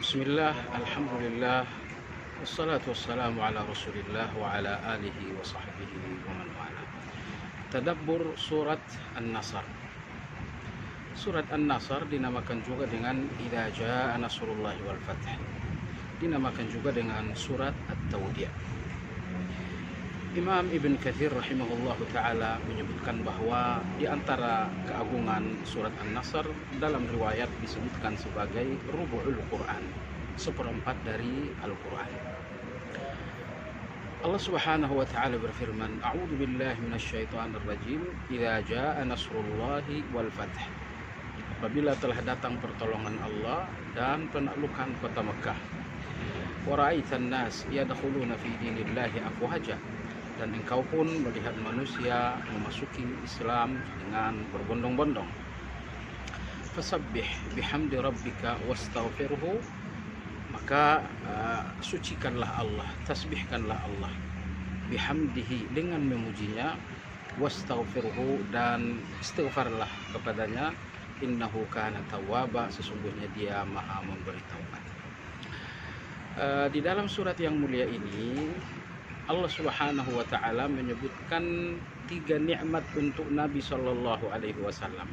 Bismillah, alhamdulillah, wassalatu wassalamu ala rasulillah wa ala alihi wa sahbihi wa man wala. Tadabbur surat An-Nasr. Surat An-Nasr dinamakan juga dengan Idza Jaa Nasrullahi wal Fath. Dinamakan juga dengan surat At-Tawdi'. Imam Ibn Katsir rahimahullahu ta'ala menyebutkan bahwa di antara keagungan surat An-Nasr dalam riwayat disebutkan sebagai rubu'ul Quran, seperempat dari Al-Quran. Allah subhanahu wa ta'ala berfirman, A'udzu billahi minasyaitonir rajim, Idza jaa nasrullahi wal fath. Apabila telah datang pertolongan Allah dan penaklukan kota Mekah. Wa ra'aitan nas yadkhuluna fi dinillahi afwaja. Dan engkau pun melihat manusia memasuki Islam dengan berbondong-bondong. Fasabbih bihamdi rabbika wastaghfirhu, maka sucikanlah Allah, tasbihkanlah Allah, bihamdihi, dengan memujinya, wastaghfirhu, dan istighfarlah kepadanya, innahu kana tawwaba, sesungguhnya dia maha memberi taubat. Di dalam surat yang mulia ini Allah subhanahu wa ta'ala menyebutkan 3 nikmat untuk Nabi sallallahu alaihi wasallam.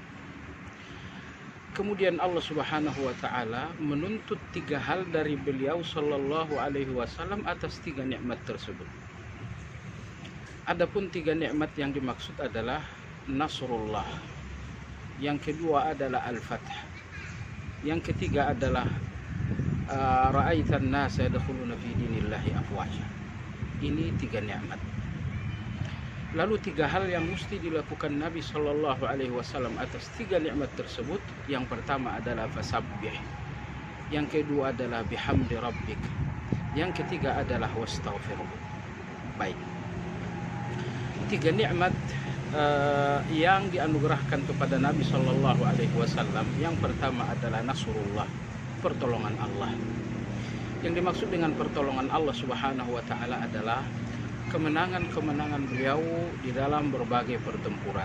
Kemudian Allah subhanahu wa ta'ala menuntut 3 hal dari beliau sallallahu alaihi wasallam atas 3 nikmat tersebut. Adapun 3 nikmat yang dimaksud adalah Nasrullah, yang kedua adalah Al-Fath, yang ketiga adalah Ra'aitan nas yadkhuluna fi dinillahi afwaja. Ini 3 nikmat. Lalu 3 hal yang mesti dilakukan Nabi Shallallahu Alaihi Wasallam atas 3 nikmat tersebut. Yang pertama adalah fasabbih, yang kedua adalah bihamdi rabbik, yang ketiga adalah wastaghfirhu. Baik, 3 nikmat yang dianugerahkan kepada Nabi Shallallahu Alaihi Wasallam. Yang pertama adalah Nasrullah, pertolongan Allah. Yang dimaksud dengan pertolongan Allah subhanahu wa ta'ala adalah kemenangan-kemenangan beliau di dalam berbagai pertempuran.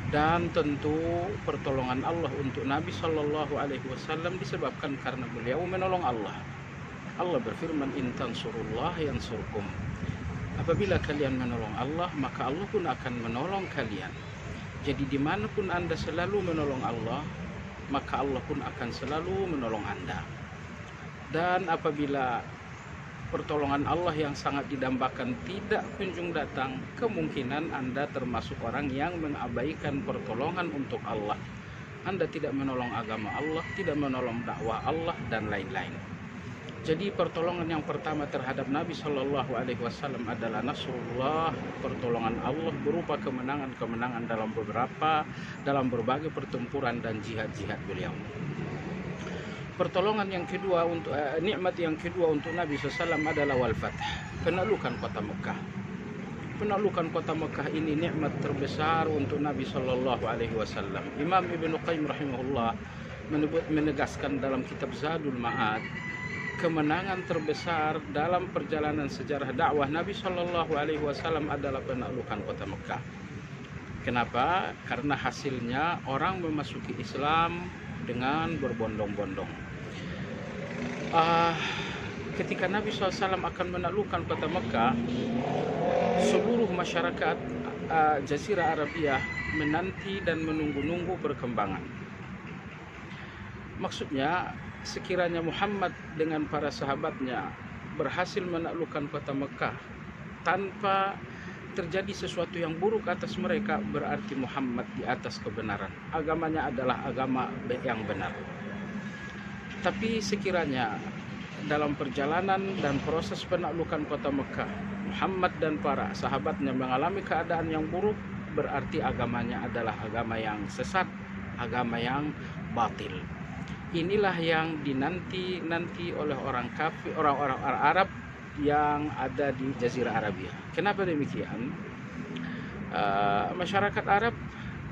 Dan tentu pertolongan Allah untuk Nabi sallallahu alaihi wasallam disebabkan karena beliau menolong Allah. Allah berfirman, in tansurullah yansurkum. Apabila kalian menolong Allah, maka Allah pun akan menolong kalian. Jadi dimanapun Anda selalu menolong Allah, maka Allah pun akan selalu menolong Anda. Dan apabila pertolongan Allah yang sangat didambakan tidak kunjung datang, kemungkinan Anda termasuk orang yang mengabaikan pertolongan untuk Allah. Anda tidak menolong agama Allah, tidak menolong dakwah Allah, dan lain-lain. Jadi pertolongan yang pertama terhadap Nabi Shallallahu Alaihi Wasallam adalah Nasrullah, pertolongan Allah berupa kemenangan-kemenangan dalam berbagai pertempuran dan jihad-jihad beliau. Pertolongan yang kedua nikmat yang kedua untuk Nabi SAW adalah wal fath, penaklukan kota Mekah. Penaklukan kota Mekah ini nikmat terbesar untuk Nabi Shallallahu Alaihi Wasallam. Imam Ibn Qayyim rahimahullah menegaskan dalam kitab Zadul Ma'ad, kemenangan terbesar dalam perjalanan sejarah dakwah Nabi Shallallahu Alaihi Wasallam adalah penaklukan kota Mekah. Kenapa? Karena hasilnya orang memasuki Islam dengan berbondong-bondong. Ketika Nabi SAW akan menaklukkan kota Mekah, seluruh masyarakat Jazirah Arabia menanti dan menunggu-nunggu perkembangan. Maksudnya, sekiranya Muhammad dengan para sahabatnya berhasil menaklukkan kota Mekah tanpa terjadi sesuatu yang buruk atas mereka, berarti Muhammad di atas kebenaran. Agamanya adalah agama yang benar. Tapi sekiranya dalam perjalanan dan proses penaklukan kota Mekah, Muhammad dan para sahabatnya mengalami keadaan yang buruk, berarti agamanya adalah agama yang sesat, agama yang batil. Inilah yang dinanti oleh orang kafir, orang-orang Arab yang ada di Jazirah Arabia. Kenapa demikian? Masyarakat Arab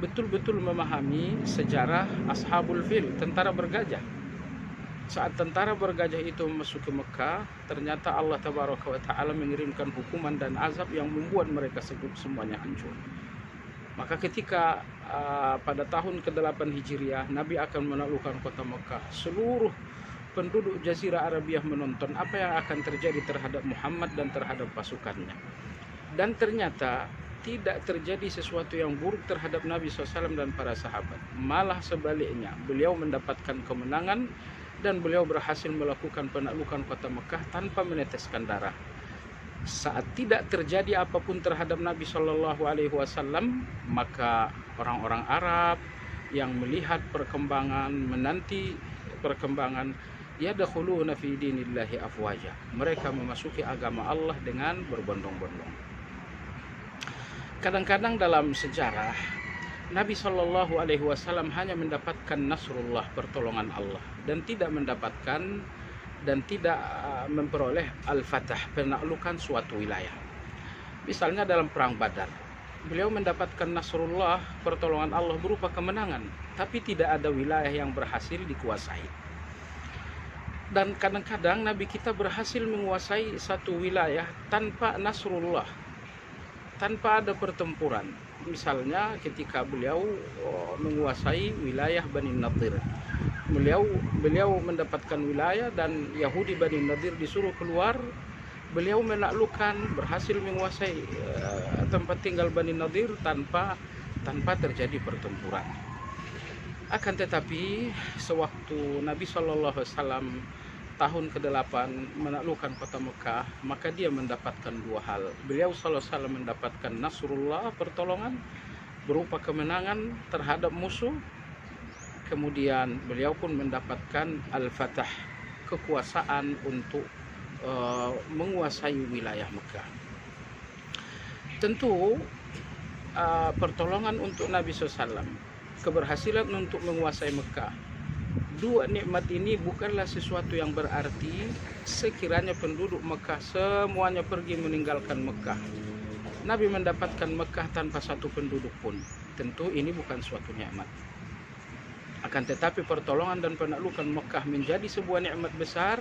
betul-betul memahami sejarah Ashabul Fil, tentara bergajah. Saat tentara bergajah itu masuk ke Mekah, ternyata Allah Tabaraka wa Ta'ala mengirimkan hukuman dan azab yang membuat mereka semuanya hancur. Maka ketika pada tahun ke-8 Hijriah Nabi akan menaklukkan kota Mekah, seluruh penduduk Jazirah Arabiah menonton apa yang akan terjadi terhadap Muhammad dan terhadap pasukannya. Dan ternyata tidak terjadi sesuatu yang buruk terhadap Nabi SAW dan para sahabat. Malah sebaliknya, beliau mendapatkan kemenangan dan beliau berhasil melakukan penaklukan kota Mekah tanpa meneteskan darah. Saat tidak terjadi apapun terhadap Nabi SAW, maka orang-orang Arab yang melihat perkembangan, menanti perkembangan, yadkhuluna fi dinillahi afwaja. Mereka memasuki agama Allah dengan berbondong-bondong. Kadang-kadang dalam sejarah Nabi SAW hanya mendapatkan nasrullah, pertolongan Allah, dan tidak mendapatkan dan tidak memperoleh al-fatah, penaklukan suatu wilayah. Misalnya dalam perang Badar, beliau mendapatkan nasrullah, pertolongan Allah berupa kemenangan, tapi tidak ada wilayah yang berhasil dikuasai. Dan kadang-kadang Nabi kita berhasil menguasai satu wilayah tanpa nasrullah, tanpa ada pertempuran. Misalnya ketika beliau menguasai wilayah Bani Nadir, beliau mendapatkan wilayah dan Yahudi Bani Nadir disuruh keluar, beliau menaklukkan, berhasil menguasai tempat tinggal Bani Nadir tanpa terjadi pertempuran. Akan tetapi sewaktu Nabi SAW tahun ke-8 menaklukkan kota Mekah, maka dia mendapatkan dua hal. Beliau SAW mendapatkan nasrullah, pertolongan berupa kemenangan terhadap musuh. Kemudian beliau pun mendapatkan al-fatah, kekuasaan untuk menguasai wilayah Mekah. Tentu pertolongan untuk Nabi SAW, keberhasilan untuk menguasai Mekah, dua nikmat ini bukanlah sesuatu yang berarti sekiranya penduduk Mekah semuanya pergi meninggalkan Mekah. Nabi mendapatkan Mekah tanpa satu penduduk pun. Tentu ini bukan suatu nikmat. Akan tetapi pertolongan dan penaklukan Mekah menjadi sebuah nikmat besar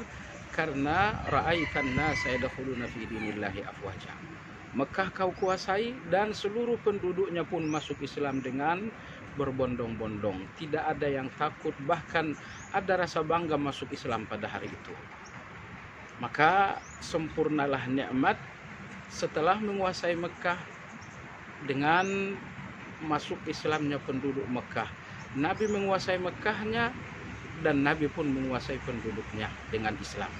karena ra'aitan nasa yadkhuluna fi dinillahi afwaja. Mekah kau kuasai dan seluruh penduduknya pun masuk Islam dengan berbondong-bondong. Tidak ada yang takut, bahkan ada rasa bangga masuk Islam pada hari itu. Maka sempurnalah nikmat setelah menguasai Mekah dengan masuk Islamnya penduduk Mekah. Nabi menguasai Mekahnya dan Nabi pun menguasai penduduknya dengan Islam.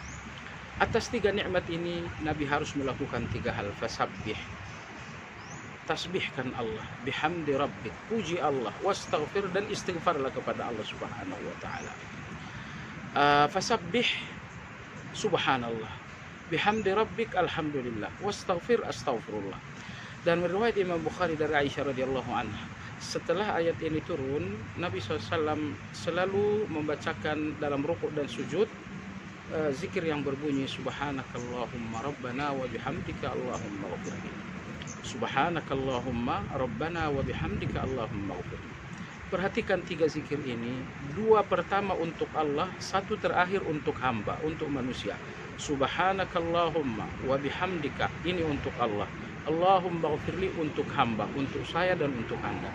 Atas tiga nikmat ini Nabi harus melakukan tiga hal. Fasabbih, tasbihkan Allah, bihamdi rabbik, puji Allah, wastaghfir, dan istighfarlah kepada Allah Subhanahu wa taala. Fasabbih, subhanallah, bihamdi rabbik, alhamdulillah, wastaghfir, astaghfirullah. Dan riwayat Imam Bukhari dari Aisyah radhiyallahu anha, setelah ayat ini turun, Nabi SAW selalu membacakan dalam rukuk dan sujud zikir yang berbunyi subhanakallahumma rabbana wa bihamdika allahumma ghfirli. Subhanakallahumma rabbana wa bihamdika allahumma ghfirli. Perhatikan tiga zikir ini, dua pertama untuk Allah, satu terakhir untuk hamba, untuk manusia. Subhanakallahumma wa bihamdika, ini untuk Allah. Allahumma ghfirli, untuk hamba, untuk saya dan untuk Anda.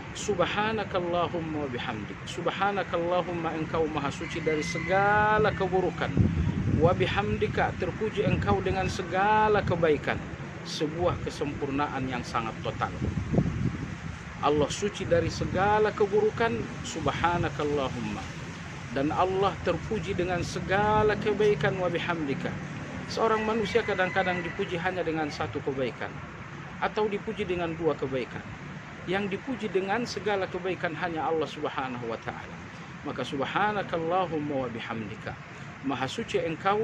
Subhanakallahumma wa bihamdik, subhanakallahumma, engkau maha suci dari segala keburukan. Wa bihamdika, terpuji engkau dengan segala kebaikan. Sebuah kesempurnaan yang sangat total. Allah suci dari segala keburukan, subhanakallahumma, dan Allah terpuji dengan segala kebaikan. Wa bihamdika, seorang manusia kadang-kadang dipuji hanya dengan satu kebaikan atau dipuji dengan dua kebaikan. Yang dipuji dengan segala kebaikan hanya Allah Subhanahu wa taala. Maka subhanakallahumma wa bihamdika, maha suci engkau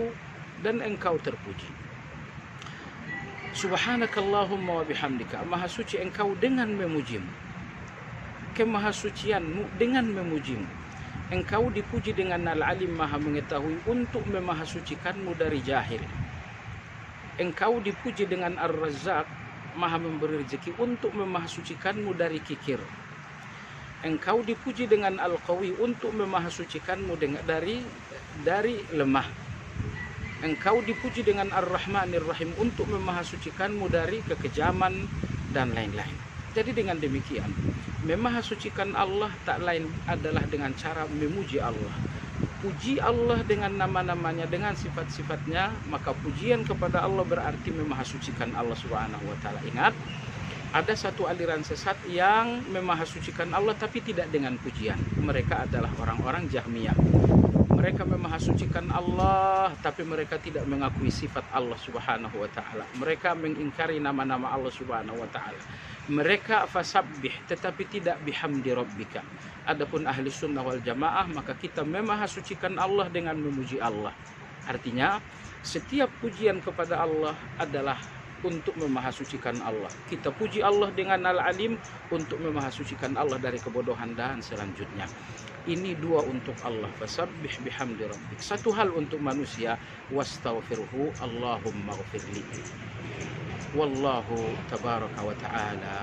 dan engkau terpuji. Subhanakallahumma wa bihamdika, maha suci engkau dengan memujimu. Kemahasucianmu dengan memujimu. Engkau dipuji dengan al-alim, maha mengetahui, untuk memahasucikanmu dari jahil. Engkau dipuji dengan ar-razzaq, maha memberi rezeki, untuk memahasucikanmu dari kikir. Engkau dipuji dengan al-qawi, untuk memahasucikanmu dari lemah. Engkau dipuji dengan ar-rahmanir rahim, untuk memahasucikanmu dari kekejaman dan lain-lain. Jadi dengan demikian, memahasucikan Allah tak lain adalah dengan cara memuji Allah. puji Allah dengan nama-namanya, dengan sifat-sifatnya, maka pujian kepada Allah berarti memahasucikan Allah Subhanahu wa taala. Ingat, ada satu aliran sesat yang memahasucikan Allah tapi tidak dengan pujian. Mereka adalah orang-orang Jahmiyah. Mereka memahasucikan Allah tapi mereka tidak mengakui sifat Allah Subhanahu wa taala. Mereka mengingkari nama-nama Allah Subhanahu wa taala. Mereka fasabbih tetapi tidak bihamdi rabbika. Adapun ahli sunnah wal jamaah, maka kita memahasucikan Allah dengan memuji Allah. Artinya setiap pujian kepada Allah adalah untuk memahasucikan Allah. Kita puji Allah dengan Al-Alim untuk memahasucikan Allah dari kebodohan dan selanjutnya. Ini dua untuk Allah, fasabbih bihamdi rabbik. Satu hal untuk manusia, wastaghfirhu, Allahumma ghfirli. Wallahu tabaraka wa ta'ala.